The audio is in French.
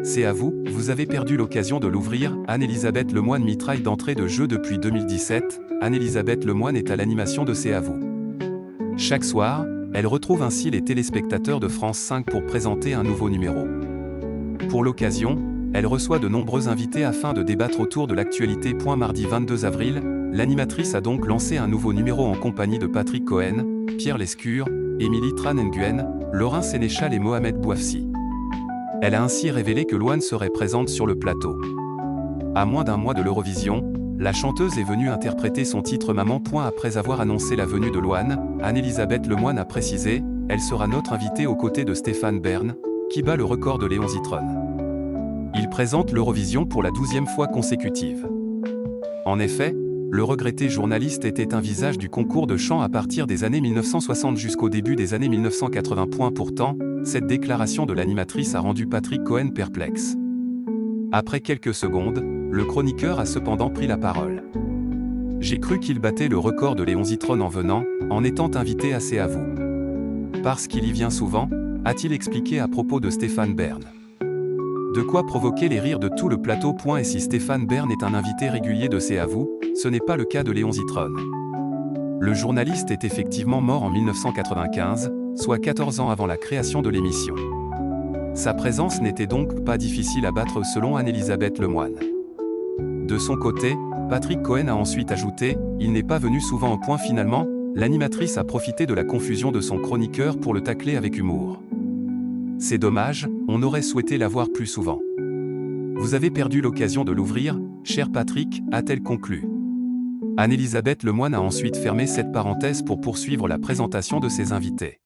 C'est à vous, vous avez perdu l'occasion de l'ouvrir. Anne-Elisabeth Lemoine mitraille d'entrée de jeu depuis 2017. Anne-Elisabeth Lemoine est à l'animation de C'est à vous. Chaque soir, elle retrouve ainsi les téléspectateurs de France 5 pour présenter un nouveau numéro. Pour l'occasion, elle reçoit de nombreux invités afin de débattre autour de l'actualité. Mardi 22 avril, l'animatrice a donc lancé un nouveau numéro en compagnie de Patrick Cohen, Pierre Lescure, Émilie Tran-Nguyen, Laurin Sénéchal et Mohamed Bouafsi. Elle a ainsi révélé que Louane serait présente sur le plateau. À moins d'un mois de l'Eurovision, la chanteuse est venue interpréter son titre Maman. Après avoir annoncé la venue de Louane, Anne-Elisabeth Lemoine a précisé « Elle sera notre invitée aux côtés de Stéphane Bern, qui bat le record de Léon Zitrone. Il présente l'Eurovision pour la 12e fois consécutive. » En effet, le regretté journaliste était un visage du concours de chant à partir des années 1960 jusqu'au début des années 1980. Pourtant, cette déclaration de l'animatrice a rendu Patrick Cohen perplexe. Après quelques secondes, le chroniqueur a cependant pris la parole. « J'ai cru qu'il battait le record de Léon Zitrone en venant, en étant invité à C'est à vous. Parce qu'il y vient souvent », a-t-il expliqué à propos de Stéphane Bern. De quoi provoquer les rires de tout le plateau. Et si Stéphane Bern est un invité régulier de C'est à vous, ce n'est pas le cas de Léon Zitrone. Le journaliste est effectivement mort en 1995, soit 14 ans avant la création de l'émission. Sa présence n'était donc pas difficile à battre selon Anne-Elisabeth Lemoine. De son côté, Patrick Cohen a ensuite ajouté « Il n'est pas venu souvent au point ». Finalement, l'animatrice a profité de la confusion de son chroniqueur pour le tacler avec humour. « C'est dommage, on aurait souhaité la voir plus souvent. Vous avez perdu l'occasion de l'ouvrir, cher Patrick », a-t-elle conclu. Anne-Elisabeth Lemoine a ensuite fermé cette parenthèse pour poursuivre la présentation de ses invités.